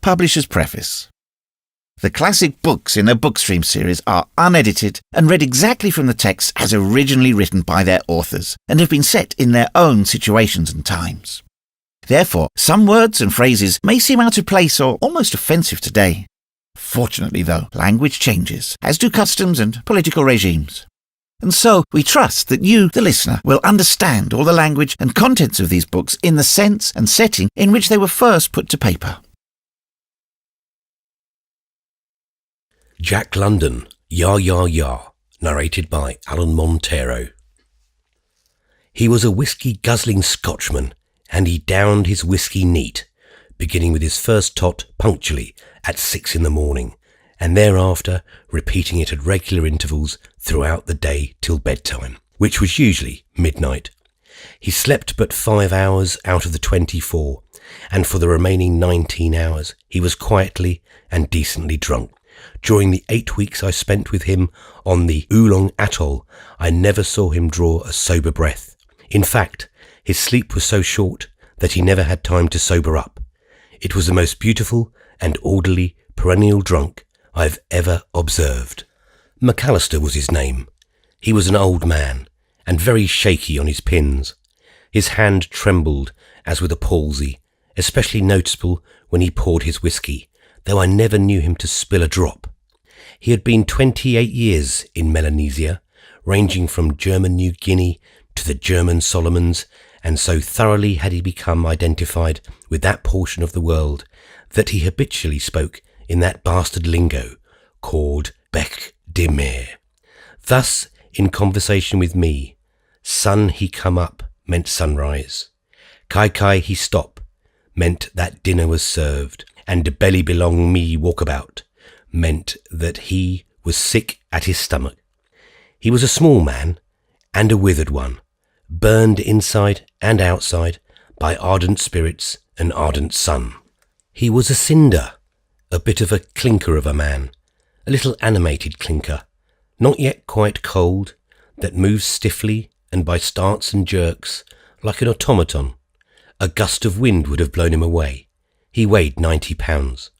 Publisher's Preface. The classic books in the Bookstream series are unedited and read exactly from the text as originally written by their authors and have been set in their own situations and times. Therefore, some words and phrases may seem out of place or almost offensive today. Fortunately, though, language changes, as do customs and political regimes. And so, we trust that you, the listener, will understand all the language and contents of these books in the sense and setting in which they were first put to paper. Jack London, Ya Ya Ya, narrated by Alan Montero. He was a whiskey-guzzling Scotchman, and he downed his whiskey neat, beginning with his first tot punctually at 6 in the morning, and thereafter repeating it at regular intervals throughout the day till bedtime, which was usually midnight. He slept but 5 hours out of the 24, and for the remaining 19 hours he was quietly and decently drunk. During the 8 weeks I spent with him on the Oolong Atoll, I never saw him draw a sober breath. In fact, his sleep was so short that he never had time to sober up. It was the most beautiful and orderly perennial drunk I've ever observed. McAllister was his name. He was an old man, and very shaky on his pins. His hand trembled as with a palsy, especially noticeable when he poured his whiskey, though I never knew him to spill a drop. He had been 28 years in Melanesia, ranging from German New Guinea to the German Solomons, and so thoroughly had he become identified with that portion of the world that he habitually spoke in that bastard lingo called Bec de Mer. Thus, in conversation with me, sun he come up meant sunrise, kai kai he stop meant that dinner was served, and belly belong me walkabout meant that he was sick at his stomach. He was a small man, and a withered one, burned inside and outside by ardent spirits and ardent sun. He was a cinder, a bit of a clinker of a man, a little animated clinker, not yet quite cold, that moves stiffly and by starts and jerks like an automaton. A gust of wind would have blown him away. He weighed 90 pounds.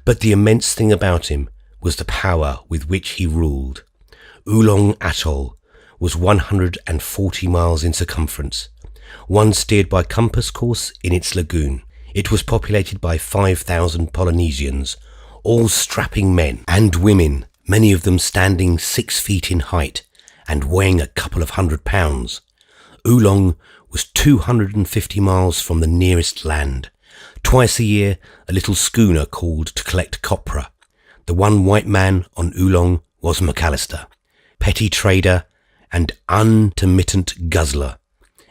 But the immense thing about him was the power with which he ruled. Oolong Atoll was 140 miles in circumference. One steered by compass course in its lagoon. It was populated by 5,000 Polynesians, all strapping men and women, many of them standing 6 feet in height and weighing a couple of 100 pounds. Oolong was 250 miles from the nearest land. Twice a year, a little schooner called to collect copra. The one white man on Oolong was McAllister, petty trader and intermittent guzzler,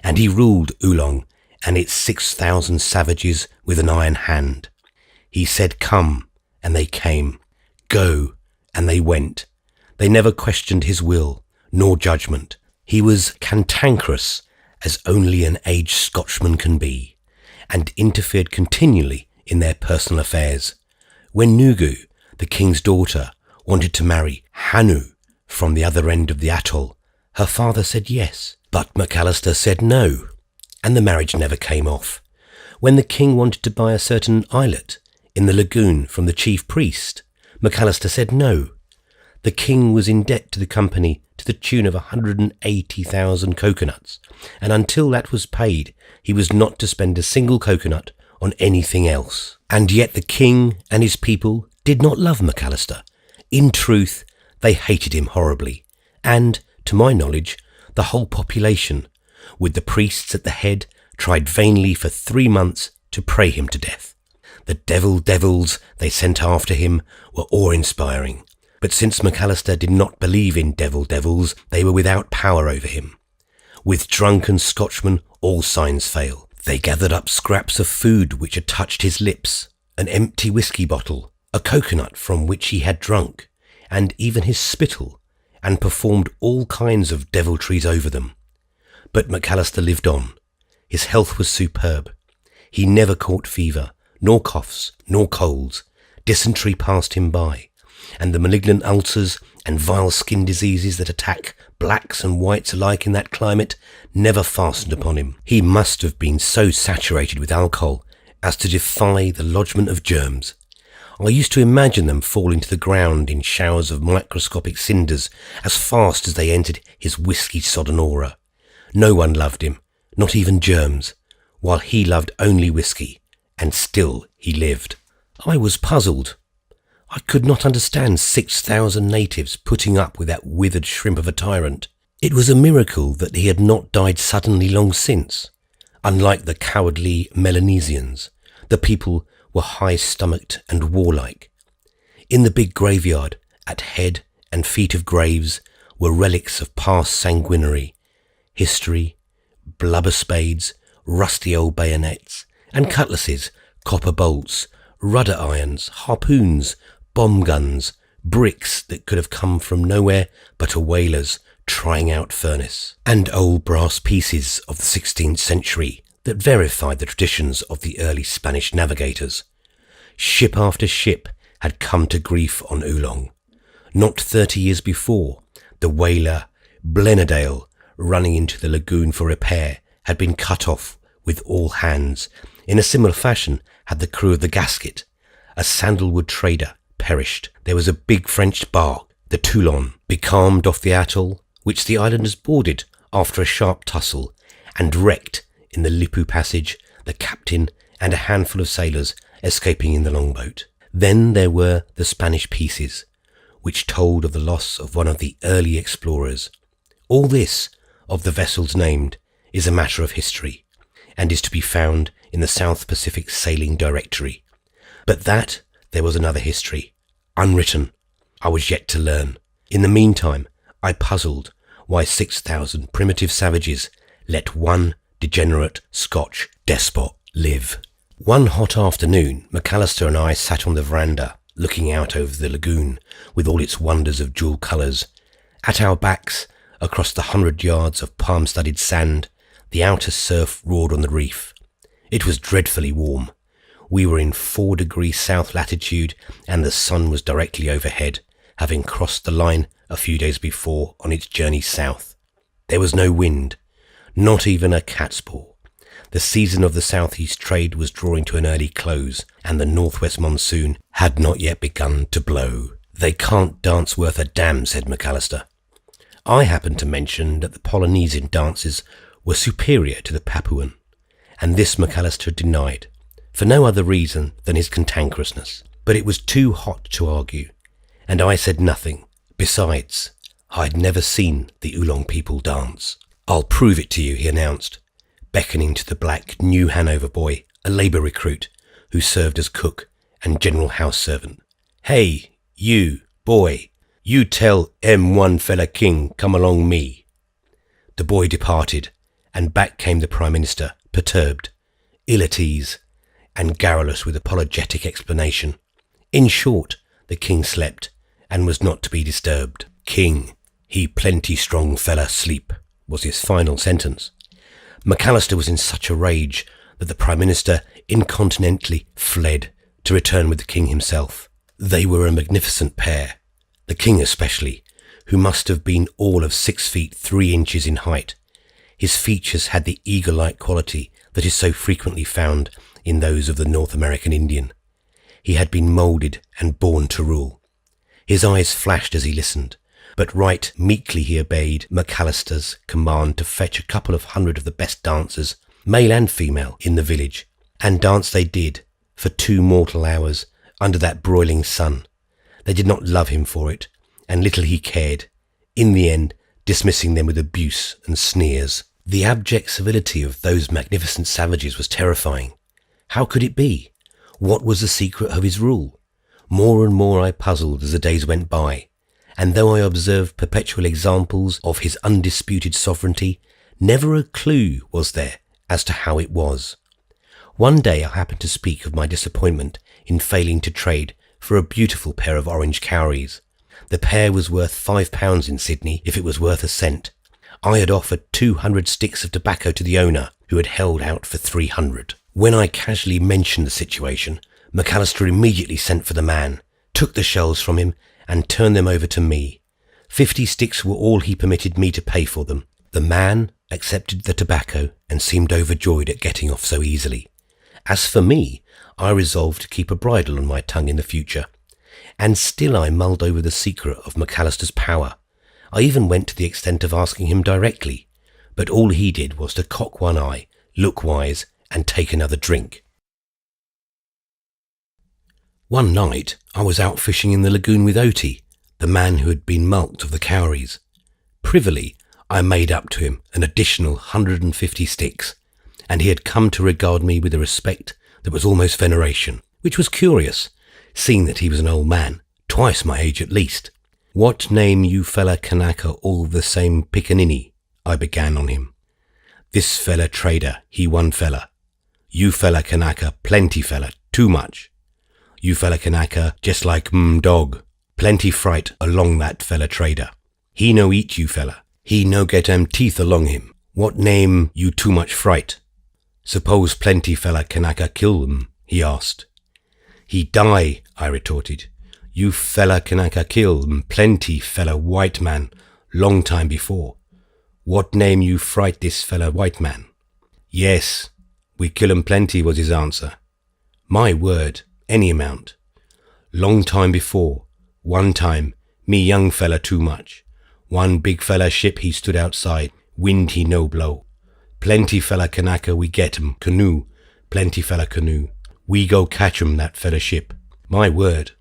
and he ruled Oolong and its 6,000 savages with an iron hand. He said come, and they came, go, and they went. They never questioned his will, nor judgment. He was cantankerous, as only an aged Scotchman can be, and interfered continually in their personal affairs. When Nugu, the king's daughter, wanted to marry Hanu from the other end of the atoll, her father said yes, but McAllister said no, and the marriage never came off. When the king wanted to buy a certain islet in the lagoon from the chief priest, McAllister said no. The king was in debt to the company to the tune of 180,000 coconuts, and until that was paid, he was not to spend a single coconut on anything else. And yet the king and his people did not love McAllister. In truth, they hated him horribly, and, to my knowledge, the whole population, with the priests at the head, tried vainly for 3 months to pray him to death. The devils they sent after him were awe-inspiring, but since McAllister did not believe in devils, they were without power over him. With drunken Scotchmen, all signs fail. They gathered up scraps of food which had touched his lips, an empty whiskey bottle, a coconut from which he had drunk, and even his spittle, and performed all kinds of deviltries over them. But McAllister lived on. His health was superb. He never caught fever, nor coughs, nor colds. Dysentery passed him by, and the malignant ulcers and vile skin diseases that attack blacks and whites alike in that climate never fastened upon him. He must have been so saturated with alcohol as to defy the lodgment of germs. I used to imagine them falling to the ground in showers of microscopic cinders as fast as they entered his whiskey-sodden aura. No one loved him, not even germs, while he loved only whiskey, and still he lived. I was puzzled. I could not understand 6,000 natives putting up with that withered shrimp of a tyrant. It was a miracle that he had not died suddenly long since. Unlike the cowardly Melanesians, the people were high-stomached and warlike. In the big graveyard, at head and feet of graves, were relics of past sanguinary, history, blubber spades, rusty old bayonets, and cutlasses, copper bolts, rudder irons, harpoons, bomb guns, bricks that could have come from nowhere but a whaler's trying out furnace, and old brass pieces of the 16th century that verified the traditions of the early Spanish navigators. Ship after ship had come to grief on Oolong. Not 30 years before, the whaler Blenheim, running into the lagoon for repair, had been cut off with all hands. In a similar fashion had the crew of the Gasket. A sandalwood trader perished. There was a big French barque, the Toulon, becalmed off the atoll, which the islanders boarded after a sharp tussle, and wrecked in the Lipu Passage, the captain and a handful of sailors escaping in the longboat. Then there were the Spanish pieces, which told of the loss of one of the early explorers. All this, of the vessels named, is a matter of history, and is to be found in the South Pacific Sailing Directory. But that there was another history, unwritten, I was yet to learn. In the meantime, I puzzled why 6,000 primitive savages let one degenerate Scotch despot live. One hot afternoon, McAllister and I sat on the veranda, looking out over the lagoon with all its wonders of dual colours. At our backs, across the 100 yards of palm-studded sand, the outer surf roared on the reef. It was dreadfully warm. We were in 4 degrees south latitude, and the sun was directly overhead, having crossed the line a few days before on its journey south. There was no wind, not even a cat's paw. The season of the southeast trade was drawing to an early close, and the northwest monsoon had not yet begun to blow. "They can't dance worth a damn," said McAllister. I happened to mention that the Polynesian dances were superior to the Papuan, and this McAllister denied, for no other reason than his cantankerousness. But it was too hot to argue, and I said nothing. Besides, I had never seen the Oolong people dance. "I'll prove it to you," he announced, beckoning to the black New Hanover boy, a labour recruit, who served as cook and general house servant. "Hey, you, boy, you tell one fella king come along me." The boy departed, and back came the Prime Minister, perturbed, ill at ease, and garrulous with apologetic explanation. In short, the king slept, and was not to be disturbed. "King, he plenty strong fella sleep," was his final sentence. McAllister was in such a rage that the Prime Minister incontinently fled to return with the king himself. They were a magnificent pair, the king especially, who must have been all of 6 feet 3 inches in height. His features had the eagle-like quality that is so frequently found in those of the North American Indian. He had been moulded and born to rule. His eyes flashed as he listened, but right meekly he obeyed McAllister's command to fetch a couple of 100 of the best dancers, male and female, in the village, and dance they did for 2 mortal hours under that broiling sun. They did not love him for it, and little he cared, in the end dismissing them with abuse and sneers. The abject civility of those magnificent savages was terrifying. How could it be? What was the secret of his rule? More and more I puzzled as the days went by, and though I observed perpetual examples of his undisputed sovereignty, never a clue was there as to how it was. One day I happened to speak of my disappointment in failing to trade for a beautiful pair of orange cowries. The pair was worth £5 in Sydney if it was worth a cent. I had offered 200 sticks of tobacco to the owner, who had held out for 300. When I casually mentioned the situation, McAllister immediately sent for the man, took the shells from him, and turned them over to me. 50 sticks were all he permitted me to pay for them. The man accepted the tobacco and seemed overjoyed at getting off so easily. As for me, I resolved to keep a bridle on my tongue in the future. And still I mulled over the secret of McAllister's power. I even went to the extent of asking him directly, but all he did was to cock one eye, look wise, and take another drink. One night I was out fishing in the lagoon with Oti, the man who had been mulcted of the cowries. Privily, I made up to him an additional 150 sticks, and he had come to regard me with a respect that was almost veneration, which was curious, seeing that he was an old man, twice my age at least. "What name you fella Kanaka all the same pickaninny?" I began on him. "This fella trader, he one fella. You fella Kanaka plenty fella, too much. You fella Kanaka just like dog. Plenty fright along that fella trader. He no eat you fella. He no get teeth along him. What name you too much fright? Suppose plenty fella Kanaka kill him?" he asked. "He die," I retorted. "You fella Kanaka kill plenty fella white man long time before. What name you fright this fella white man?" "Yes, we kill 'em plenty," was his answer. "My word, any amount. Long time before, one time, me young fella too much. One big fella ship he stood outside, wind he no blow. Plenty fella Kanaka we get 'em, canoe, plenty fella canoe. We go catch 'em that fella ship. My word,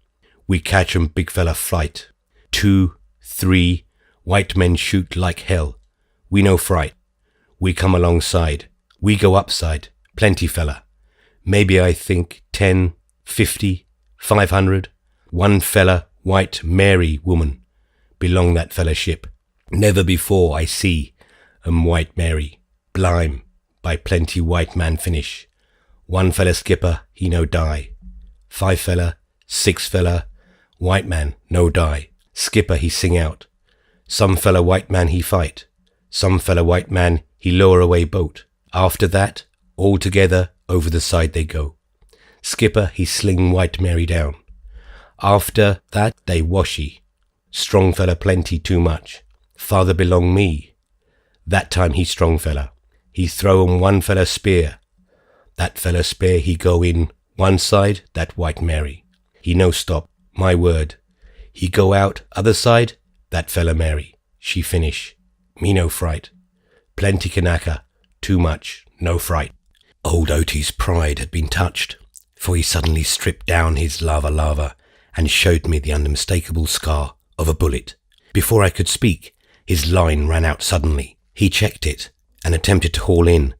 we catch 'em big fella flight. 2, 3, white men shoot like hell. We no fright. We come alongside. We go upside, plenty fella. Maybe I think 10, 50, 500. One fella, white Mary woman, belong that fella ship. Never before I see white Mary. Blime, by plenty white man finish. One fella skipper, he no die. 5 fella, 6 fella, white man no die. Skipper he sing out. Some fella white man he fight. Some fella white man he lower away boat. After that, all together over the side they go. Skipper he sling white Mary down. After that they washy. Strong fella plenty too much. Father belong me. That time he strong fella. He throw one fella spear. That fella spear he go in one side, that white Mary. He no stop, my word. He go out other side, that fella Mary. She finish. Me no fright. Plenty Kanaka, too much, no fright. Old Oti's pride had been touched, for he suddenly stripped down his lava and showed me the unmistakable scar of a bullet. Before I could speak, his line ran out suddenly. He checked it and attempted to haul in,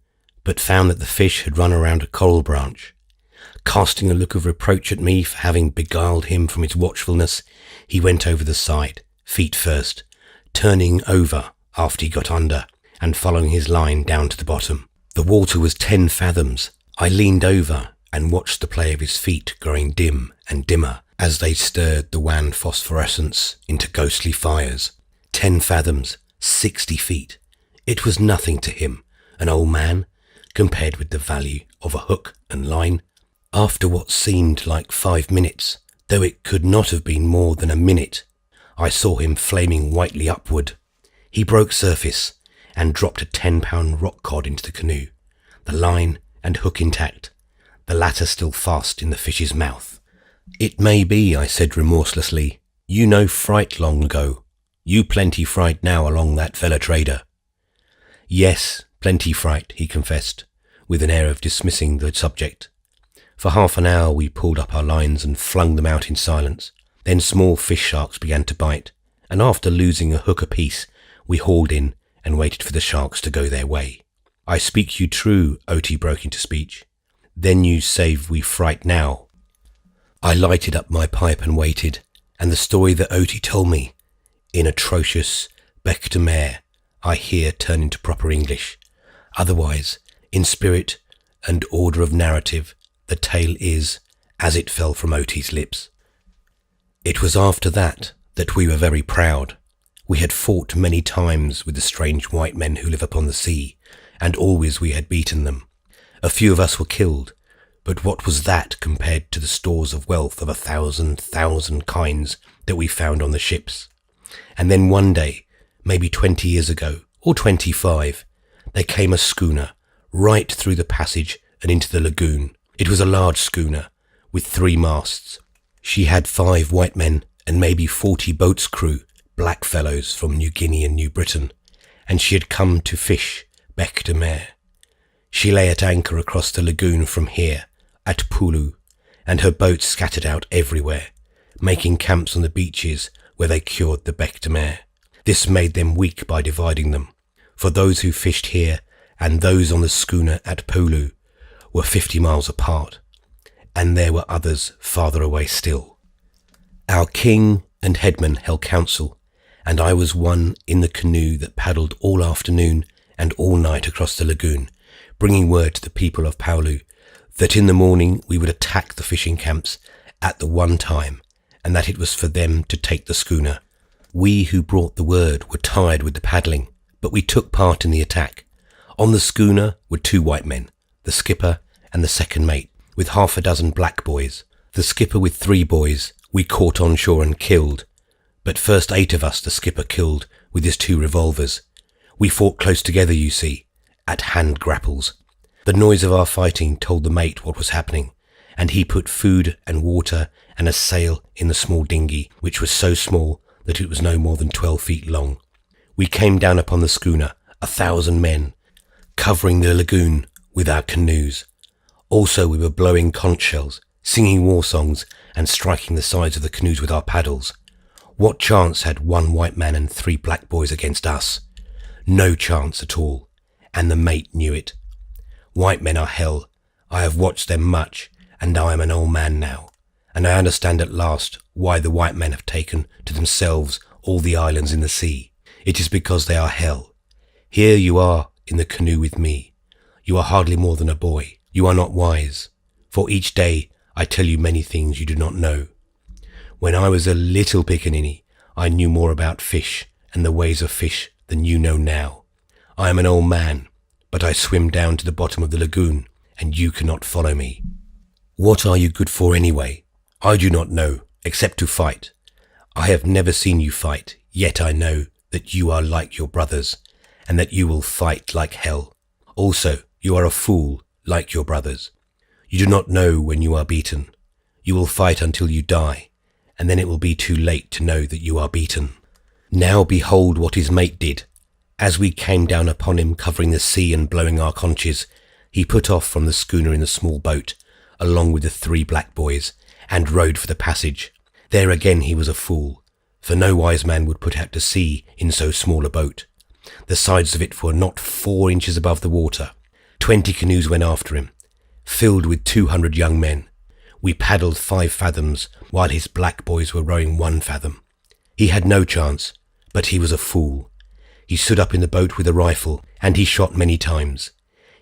but found that the fish had run around a coral branch. Casting a look of reproach at me for having beguiled him from his watchfulness, he went over the side, feet first, turning over after he got under and following his line down to the bottom. The water was 10 fathoms. I leaned over and watched the play of his feet growing dim and dimmer as they stirred the wan phosphorescence into ghostly fires. 10 fathoms, 60 feet. It was nothing to him, an old man, compared with the value of a hook and line. After what seemed like 5 minutes, though it could not have been more than a minute, I saw him flaming whitely upward. He broke surface and dropped a 10-pound rock cod into the canoe, the line and hook intact, the latter still fast in the fish's mouth. "It may be," I said remorselessly. "You no fright long ago. You plenty fright now along that fella trader." "Yes, plenty fright," he confessed, with an air of dismissing the subject. For half an hour we pulled up our lines and flung them out in silence. Then small fish sharks began to bite, and after losing a hook apiece, we hauled in and waited for the sharks to go their way. "I speak you true," Oti broke into speech. "Then you save we fright now." I lighted up my pipe and waited, and the story that Oti told me, in atrocious bec de mer, I here turn into proper English. Otherwise, in spirit and order of narrative, the tale is as it fell from Oti's lips. It was after that we were very proud. We had fought many times with the strange white men who live upon the sea, and always we had beaten them. A few of us were killed, but what was that compared to the stores of wealth of 1,000 kinds that we found on the ships? And then one day, maybe 20 years ago, or 25, there came a schooner right through the passage and into the lagoon. It was a large schooner with 3 masts. She had 5 white men and maybe 40 boat's crew, black fellows from New Guinea and New Britain, and she had come to fish bec de mer. She lay at anchor across the lagoon from here, at Poulou, and her boats scattered out everywhere, making camps on the beaches where they cured the bec de mer. This made them weak by dividing them, for those who fished here and those on the schooner at Poulou were 50 miles apart, and there were others farther away still. Our king and headman held council, and I was one in the canoe that paddled all afternoon and all night across the lagoon, bringing word to the people of Poulou that in the morning we would attack the fishing camps at the one time, and that it was for them to take the schooner. We who brought the word were tired with the paddling, but we took part in the attack. On the schooner were 2 white men, the skipper and the second mate, with 6 black boys. The skipper with 3 boys we caught on shore and killed, but first 8 of us the skipper killed with his 2 revolvers. We fought close together, you see, at hand grapples. The noise of our fighting told the mate what was happening, and he put food and water and a sail in the small dinghy, which was so small that it was no more than 12 feet long. We came down upon the schooner, 1,000 men, covering the lagoon with our canoes. Also we were blowing conch shells, singing war songs, and striking the sides of the canoes with our paddles. What chance had 1 white man and 3 black boys against us? No chance at all, and the mate knew it. White men are hell. I have watched them much, and I am an old man now, and I understand at last why the white men have taken to themselves all the islands in the sea. It is because they are hell. Here you are in the canoe with me. You are hardly more than a boy. You are not wise, for each day I tell you many things you do not know. When I was a little pickaninny, I knew more about fish and the ways of fish than you know now. I am an old man, but I swim down to the bottom of the lagoon, and you cannot follow me. What are you good for anyway? I do not know, except to fight. I have never seen you fight, yet I know that you are like your brothers, and that you will fight like hell. Also, you are a fool, like your brothers. You do not know when you are beaten. You will fight until you die, and then it will be too late to know that you are beaten. Now behold what his mate did. As we came down upon him covering the sea and blowing our conches, he put off from the schooner in a small boat, along with the 3 black boys, and rowed for the passage. There again he was a fool, for no wise man would put out to sea in so small a boat. The sides of it were not 4 inches above the water. 20 canoes went after him, filled with 200 young men. We paddled 5 fathoms, while his black boys were rowing 1 fathom. He had no chance, but he was a fool. He stood up in the boat with a rifle, and he shot many times.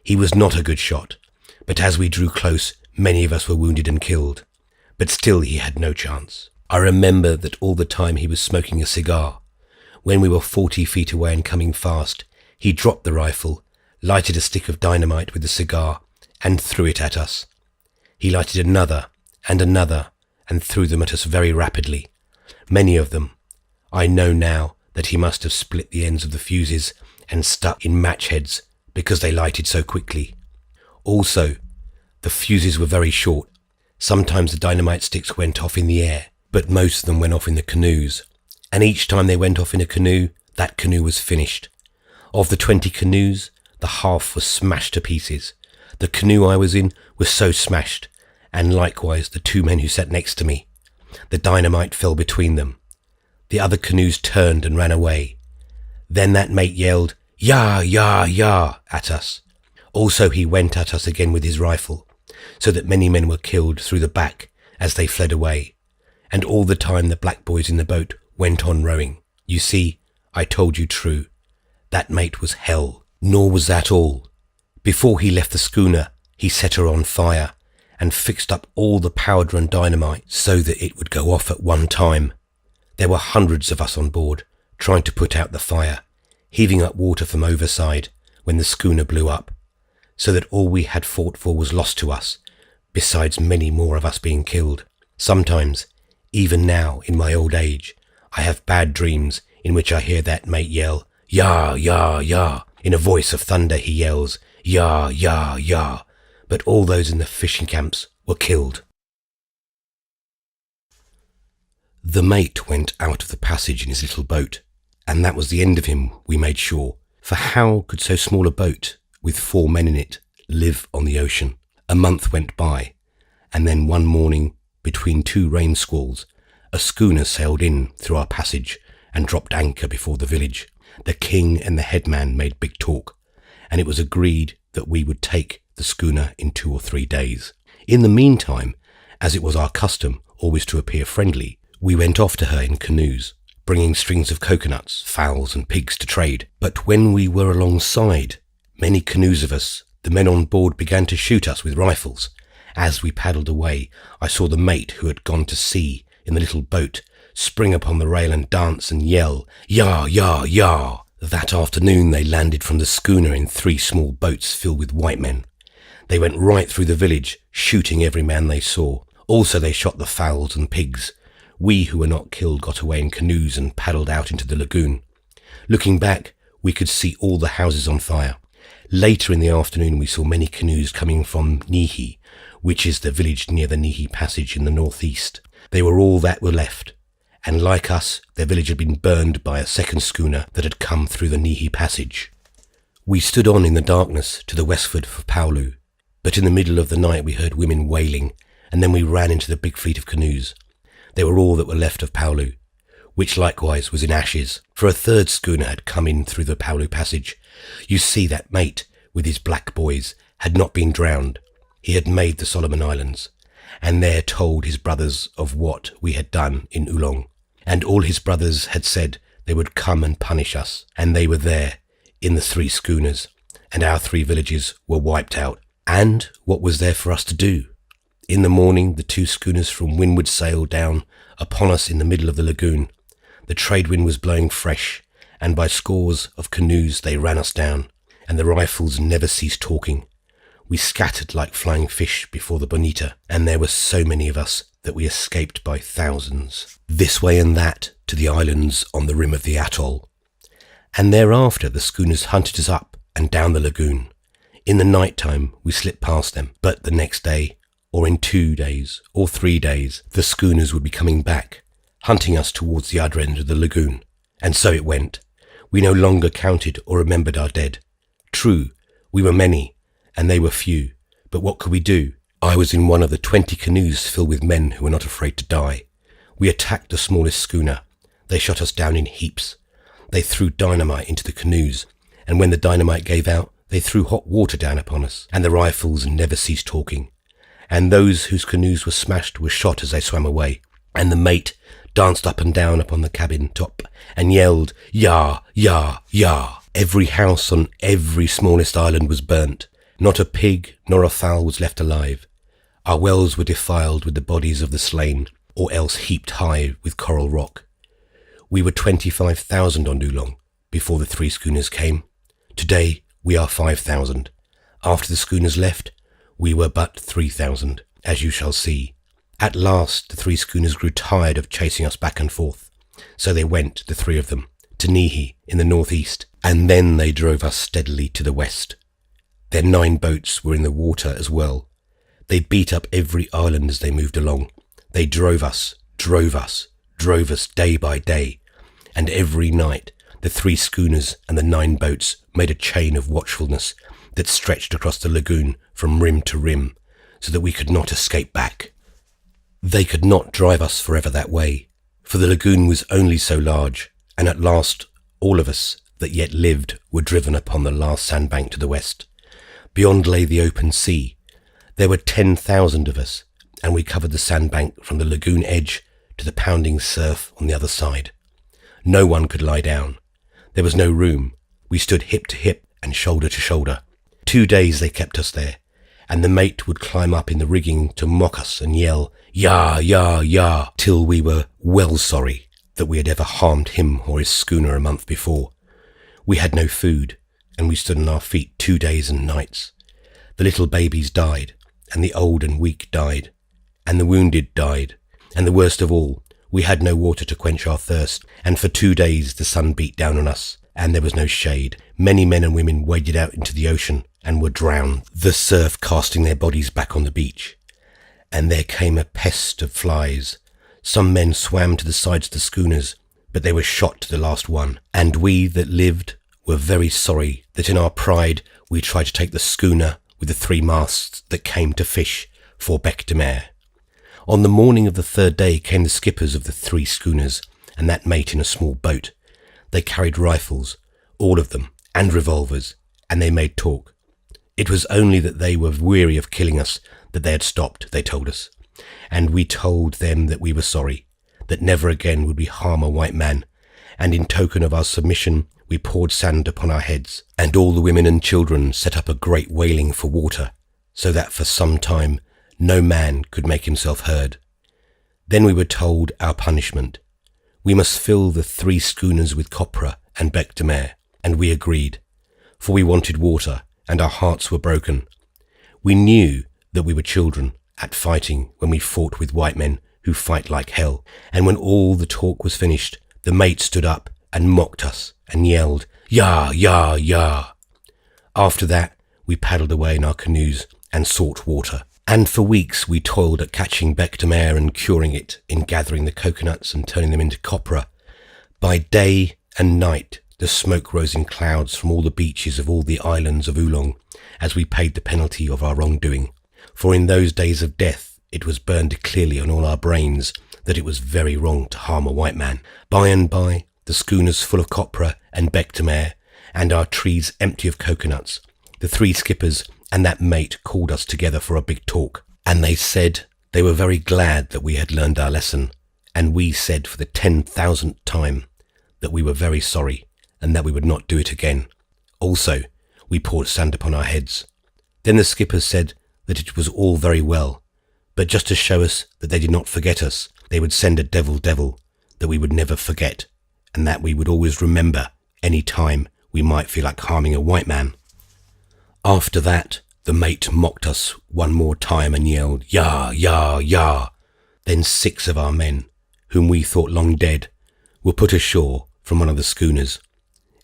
He was not a good shot, but as we drew close, many of us were wounded and killed. But still he had no chance. I remember that all the time he was smoking a cigar. When we were 40 feet away and coming fast, he dropped the rifle, lighted a stick of dynamite with the cigar, and threw it at us. He lighted another, and threw them at us very rapidly. Many of them. I know now that he must have split the ends of the fuses and stuck in match heads because they lighted so quickly. Also, the fuses were very short. Sometimes the dynamite sticks went off in the air, but most of them went off in the canoes. And each time they went off in a canoe, that canoe was finished. Of the 20 canoes, the half was smashed to pieces. The canoe I was in was so smashed, and likewise the 2 men who sat next to me. The dynamite fell between them. The other canoes turned and ran away. Then that mate yelled, "Yah, yah, yah," at us. Also he went at us again with his rifle, so that many men were killed through the back as they fled away. And all the time the black boys in the boat went on rowing. You see, I told you true. That mate was hell. Nor was that all. Before he left the schooner, he set her on fire and fixed up all the powder and dynamite so that it would go off at one time. There were hundreds of us on board, trying to put out the fire, heaving up water from overside when the schooner blew up, so that all we had fought for was lost to us, besides many more of us being killed. Sometimes, even now in my old age, I have bad dreams in which I hear that mate yell, "Yah, yah, yah." In a voice of thunder he yells, "Yah, yah, yah." but all those in the fishing camps were killed. The mate went out of the passage in his little boat, and that was the end of him, we made sure, for how could so small a boat, with 4 men in it, live on the ocean? A month went by, and then one morning, between 2 rain squalls, a schooner sailed in through our passage and dropped anchor before the village. The king and the headman made big talk, and it was agreed that we would take the schooner in 2 or 3 days. In the meantime, as it was our custom always to appear friendly, we went off to her in canoes, bringing strings of coconuts, fowls and pigs to trade. But when we were alongside, many canoes of us, the men on board began to shoot us with rifles. As we paddled away, I saw the mate who had gone to sea in the little boat spring upon the rail and dance and yell, "Yah, yah, yah!" That afternoon they landed from the schooner in 3 small boats filled with white men. They went right through the village, shooting every man they saw. Also they shot the fowls and pigs. We who were not killed got away in canoes and paddled out into the lagoon. Looking back, we could see all the houses on fire. Later in the afternoon we saw many canoes coming from Nihi, which is the village near the Nihi Passage in the northeast. They were all that were left, and like us, their village had been burned by a second schooner that had come through the Nihi Passage. We stood on in the darkness to the westward for Paulu, but in the middle of the night we heard women wailing, and then we ran into the big fleet of canoes. They were all that were left of Paulu, which likewise was in ashes, for a 3rd schooner had come in through the Paulu Passage. You see, that mate, with his black boys, had not been drowned. He had made the Solomon Islands, and there told his brothers of what we had done in Oolong. And all his brothers had said they would come and punish us, and they were there, in the 3 schooners, and our 3 villages were wiped out. And what was there for us to do? In the morning the 2 schooners from windward sailed down upon us in the middle of the lagoon. The trade wind was blowing fresh, and by scores of canoes they ran us down, and the rifles never ceased talking. We scattered like flying fish before the bonita, and there were so many of us that we escaped by thousands, this way and that, to the islands on the rim of the atoll. And thereafter the schooners hunted us up and down the lagoon. In the night time we slipped past them, but the next day, or in 2 days, or 3 days, the schooners would be coming back, hunting us towards the other end of the lagoon. And so it went. We no longer counted or remembered our dead. True, we were many, and they were few, but what could we do? I was in one of the 20 canoes filled with men who were not afraid to die. We attacked the smallest schooner. They shot us down in heaps. They threw dynamite into the canoes, and when the dynamite gave out, they threw hot water down upon us, and the rifles never ceased talking. And those whose canoes were smashed were shot as they swam away. And the mate danced up and down upon the cabin top and yelled, "Yah, yah, yah." Every house on every smallest island was burnt. Not a pig nor a fowl was left alive. Our wells were defiled with the bodies of the slain, or else heaped high with coral rock. We were 25,000 on Oolong before the 3 schooners came. Today we are 5,000. After the schooners left, we were but 3,000, as you shall see. At last the 3 schooners grew tired of chasing us back and forth, so they went, the 3 of them, to Nihi in the northeast, and then they drove us steadily to the west. Their 9 boats were in the water as well. They beat up every island as they moved along. They drove us day by day, and every night the 3 schooners and the 9 boats made a chain of watchfulness that stretched across the lagoon from rim to rim, so that we could not escape back. They could not drive us forever that way, for the lagoon was only so large, and at last all of us that yet lived were driven upon the last sandbank to the west. Beyond lay the open sea. There were 10,000 of us, and we covered the sandbank from the lagoon edge to the pounding surf on the other side. No one could lie down. There was no room. We stood hip to hip and shoulder to shoulder. 2 days they kept us there, and the mate would climb up in the rigging to mock us and yell, "Yah, yah, yah," till we were well sorry that we had ever harmed him or his schooner a month before. We had no food, and we stood on our feet 2 days and nights. The little babies died, and the old and weak died, and the wounded died, and the worst of all, we had no water to quench our thirst, and for 2 days the sun beat down on us, and there was no shade. Many men and women waded out into the ocean and were drowned, the surf casting their bodies back on the beach. And there came a pest of flies. Some men swam to the sides of the schooners, but they were shot to the last one. And we that lived were very sorry that in our pride we tried to take the schooner with the 3 masts that came to fish for Bec de Mer. On the morning of the 3rd day came the skippers of the 3 schooners, and that mate in a small boat. They carried rifles, all of them, and revolvers, and they made talk. It was only that they were weary of killing us that they had stopped, they told us, and we told them that we were sorry, that never again would we harm a white man, and in token of our submission we poured sand upon our heads, and all the women and children set up a great wailing for water, so that for some time no man could make himself heard. Then we were told our punishment. We must fill the 3 schooners with copra and Bec de Mer, and we agreed, for we wanted water, and our hearts were broken. We knew that we were children at fighting when we fought with white men who fight like hell, and when all the talk was finished, the mate stood up and mocked us and yelled, "Yah, yah, yah." After that, we paddled away in our canoes and sought water. And for weeks we toiled at catching Bec de Mer and curing it, in gathering the coconuts and turning them into copra. By day and night the smoke rose in clouds from all the beaches of all the islands of Oolong, as we paid the penalty of our wrongdoing. For in those days of death it was burned clearly on all our brains that it was very wrong to harm a white man. By and by, the schooners full of copra and Bec de Mer, and our trees empty of coconuts, the 3 skippers and that mate called us together for a big talk, and they said they were very glad that we had learned our lesson, and we said for the 10,000th time that we were very sorry and that we would not do it again. Also, we poured sand upon our heads. Then the skippers said that it was all very well, but just to show us that they did not forget us, they would send a devil that we would never forget, and that we would always remember any time we might feel like harming a white man. After that, the mate mocked us one more time and yelled, "Yah, yah, yah." Then 6 of our men, whom we thought long dead, were put ashore from one of the schooners,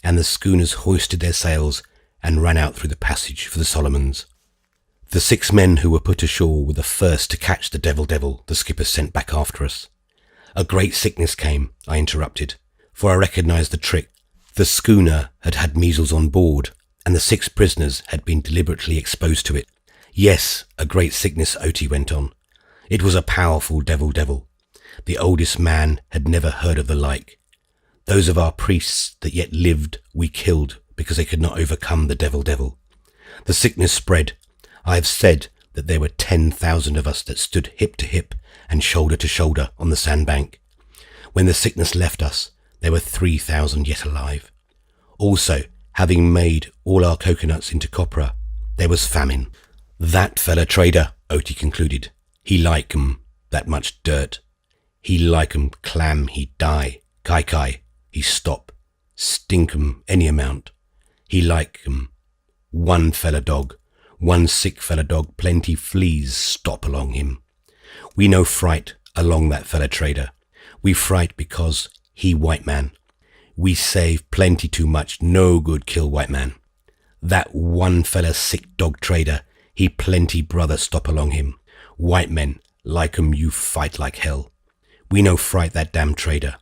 and the schooners hoisted their sails and ran out through the passage for the Solomons. The 6 men who were put ashore were the first to catch the devil the skipper sent back after us. A great sickness came, I interrupted, for I recognised the trick. The schooner had had measles on board, and the 6 prisoners had been deliberately exposed to it. Yes, a great sickness, Oti went on. It was a powerful devil. The oldest man had never heard of the like. Those of our priests that yet lived we killed because they could not overcome the devil. The sickness spread. I have said that there were 10,000 of us that stood hip to hip and shoulder to shoulder on the sandbank. When the sickness left us, there were 3,000 yet alive. Also, having made all our coconuts into copra, there was famine. That fella trader, Oti concluded, he like 'em, that much dirt. He like 'em clam, he die. Kai, he stop. Stink 'em any amount. He like 'em. One fella dog, one sick fella dog, plenty fleas stop along him. We no fright along that fella trader. We fright because he white man. We save plenty too much, no good kill white man. That one fella sick dog trader, he plenty brother stop along him. White men, like 'em you fight like hell. We no fright that damn trader.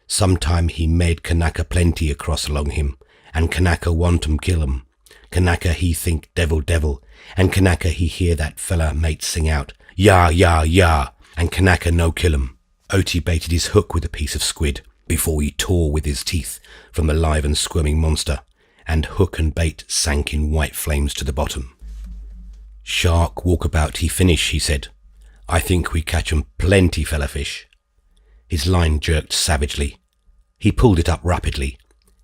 Sometime he made Kanaka plenty across along him, and Kanaka want 'em kill 'em. Kanaka he think devil, and Kanaka he hear that fella mate sing out, "Yah, yah, yah," and Kanaka no kill 'em. Oti baited his hook with a piece of squid, before he tore with his teeth from the live and squirming monster, and hook and bait sank in white flames to the bottom. "Shark walkabout he finish," he said. "I think we catch 'em plenty fella fish." His line jerked savagely. He pulled it up rapidly,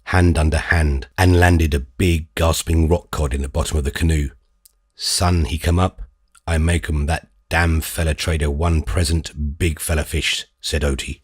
hand under hand, and landed a big gasping rock cod in the bottom of the canoe. "Son," he come up, "I make 'em that damn fella trader one present big fella fish," said Oti.